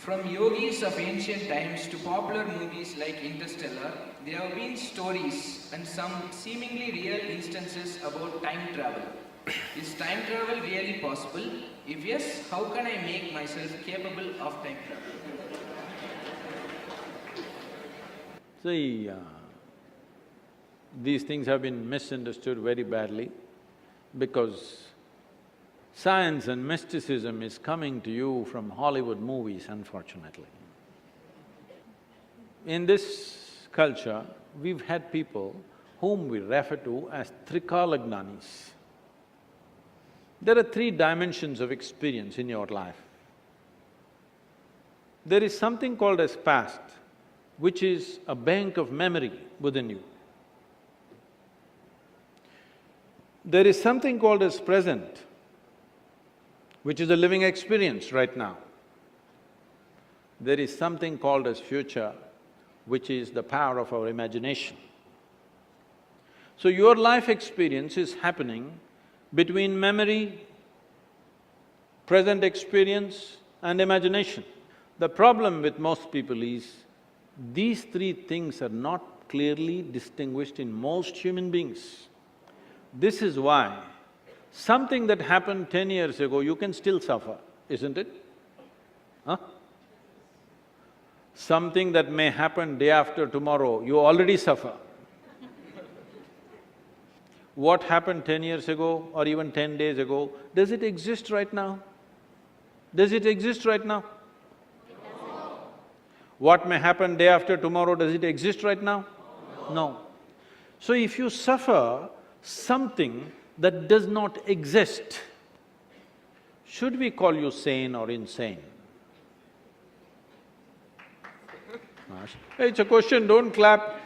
From yogis of ancient times to popular movies like Interstellar, there have been stories and some seemingly real instances about time travel. Is time travel really possible? If yes, how can I make myself capable of time travel? See, these things have been misunderstood very badly because science and mysticism is coming to you from Hollywood movies, unfortunately. In this culture, we've had people whom we refer to as Trikalagnanis. There are three dimensions of experience in your life. There is something called as past, which is a bank of memory within you. There is something called as present, which is a living experience right now. There is something called as future, which is the power of our imagination. So your life experience is happening between memory, present experience and imagination. The problem with most people is, these three things are not clearly distinguished in most human beings. This is why something that happened 10 years ago, you can still suffer, isn't it? Huh? Something that may happen day after tomorrow, you already suffer. What happened 10 years ago or even 10 days ago, does it exist right now? Does it exist right now? No. What may happen day after tomorrow, does it exist right now? No. So if you suffer something that does not exist, should we call you sane or insane? It's a question, don't clap,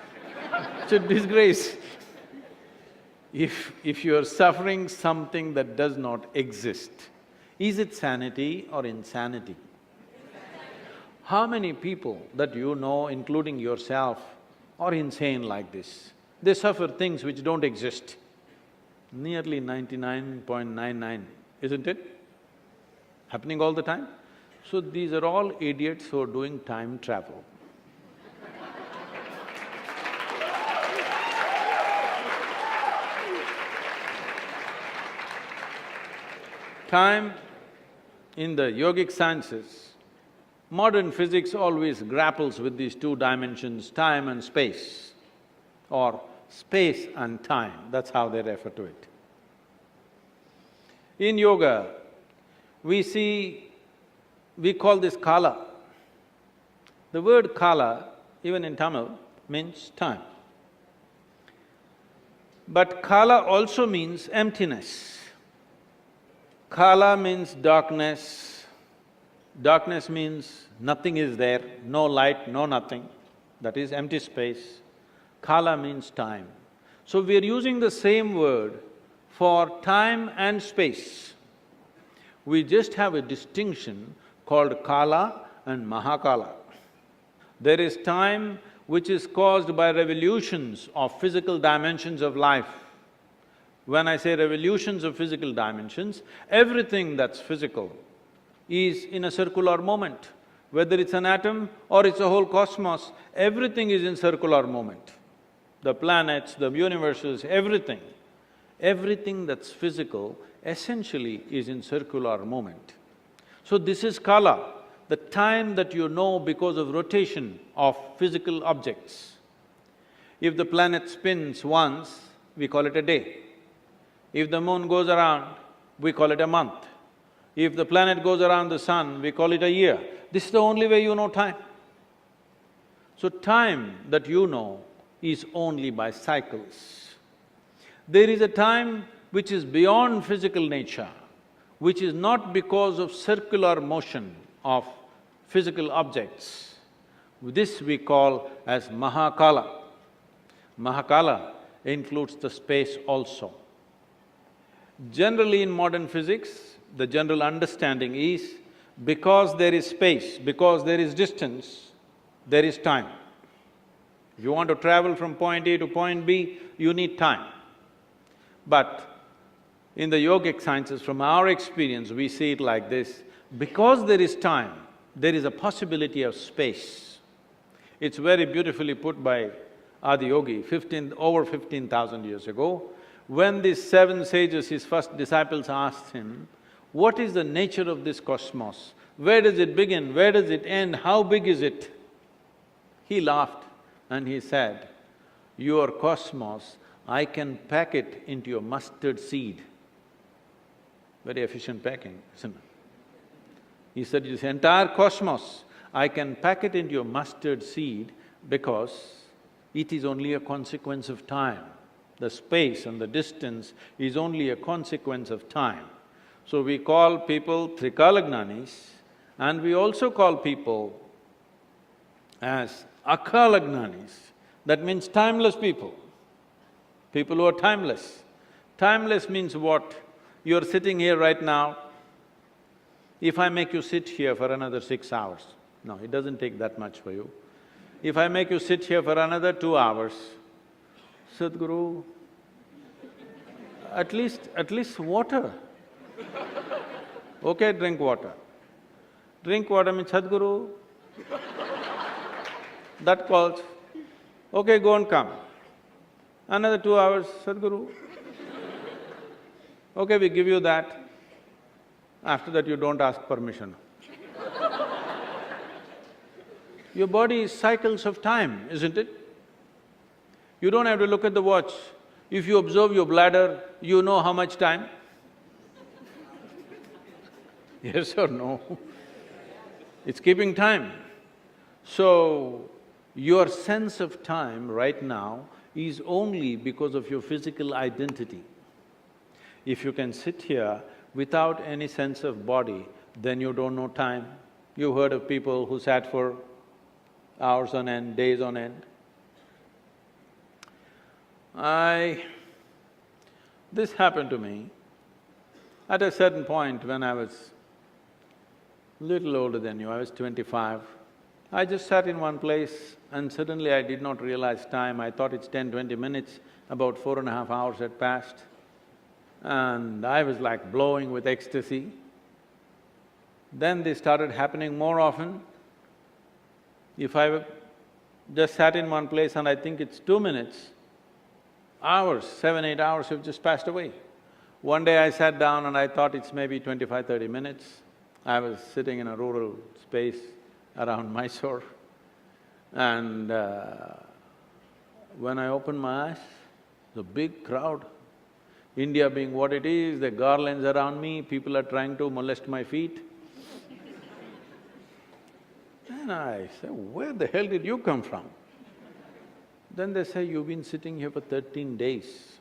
it's a disgrace. If you are suffering something that does not exist, is it sanity or insanity? How many people that you know, including yourself, are insane like this? They suffer things which don't exist. Nearly 99.99, isn't it? Happening all the time? So these are all idiots who are doing time travel. Time, in the yogic sciences, modern physics always grapples with these two dimensions, time and space, or space and time, that's how they refer to it. In yoga, we call this kala. The word kala, even in Tamil, means time. But kala also means emptiness. Kala means darkness. Darkness means nothing is there, no light, no nothing, that is empty space. Kala means time. So we are using the same word for time and space. We just have a distinction called Kala and Mahakala. There is time which is caused by revolutions of physical dimensions of life. When I say revolutions of physical dimensions, everything that's physical is in a circular moment. Whether it's an atom or it's a whole cosmos, everything is in circular moment. The planets, the universes, everything. Everything that's physical essentially is in circular moment. So this is kala, the time that you know because of rotation of physical objects. If the planet spins once, we call it a day. If the moon goes around, we call it a month. If the planet goes around the sun, we call it a year. This is the only way you know time. So time that you know is only by cycles. There is a time which is beyond physical nature, which is not because of circular motion of physical objects. This we call as Mahakala. Mahakala includes the space also. Generally in modern physics, the general understanding is, because there is space, because there is distance, there is time. If you want to travel from point A to point B, you need time. But in the yogic sciences, from our experience, we see it like this: because there is time, there is a possibility of space. It's very beautifully put by Adiyogi, over 15,000 years ago. When these seven sages, his first disciples, asked him, what is the nature of this cosmos? Where does it begin? Where does it end? How big is it? He laughed and he said, your cosmos, I can pack it into a mustard seed. Very efficient packing, isn't it? He said, this entire cosmos, I can pack it into a mustard seed because it is only a consequence of time. The space and the distance is only a consequence of time. So we call people Trikalagnanis, and we also call people as Akalagnanis. That means timeless people, people who are timeless. Timeless means what? You're sitting here right now. If I make you sit here for another 6 hours, no, it doesn't take that much for you. If I make you sit here for another 2 hours, Sadhguru, at least water. Okay, drink water. Drink water means, Sadhguru, that calls, okay, go and come. Another 2 hours, Sadhguru. Okay, we give you that. After that, you don't ask permission. Your body is cycles of time, isn't it? You don't have to look at the watch. If you observe your bladder, you know how much time? Yes or no? It's keeping time. So, your sense of time right now is only because of your physical identity. If you can sit here without any sense of body, then you don't know time. You've heard of people who sat for hours on end, days on end. This happened to me at a certain point when I was little older than you, I was 25. I just sat in one place and suddenly I did not realize time. I thought it's 10-20 minutes, about 4.5 hours had passed. And I was like blowing with ecstasy. Then they started happening more often. If I just sat in one place and I think it's 2 minutes, hours, 7-8 hours have just passed away. One day I sat down and I thought it's maybe 25-30 minutes. I was sitting in a rural space around Mysore, and when I opened my eyes, the big crowd. India being what it is, the garlands around me, people are trying to molest my feet. And I say, where the hell did you come from? Then they say, you've been sitting here for 13 days.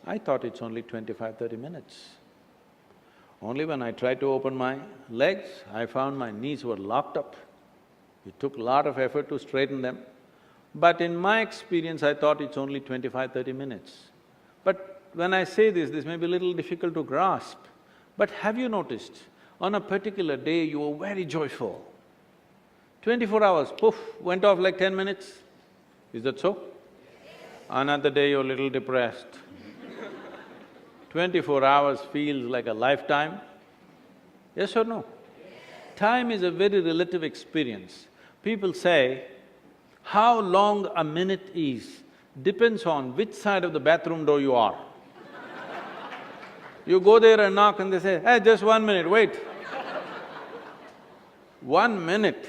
I thought it's only 25-30 minutes. Only when I tried to open my legs, I found my knees were locked up. It took a lot of effort to straighten them. But in my experience, I thought it's only 25-30 minutes. But when I say this may be a little difficult to grasp. But have you noticed, on a particular day you were very joyful. 24 hours, poof, went off like 10 minutes. Is that so? Another day you're a little depressed. 24 hours feels like a lifetime. Yes or no? Time is a very relative experience. People say, how long a minute is depends on which side of the bathroom door you are. You go there and knock and they say, hey, just 1 minute, wait. 1 minute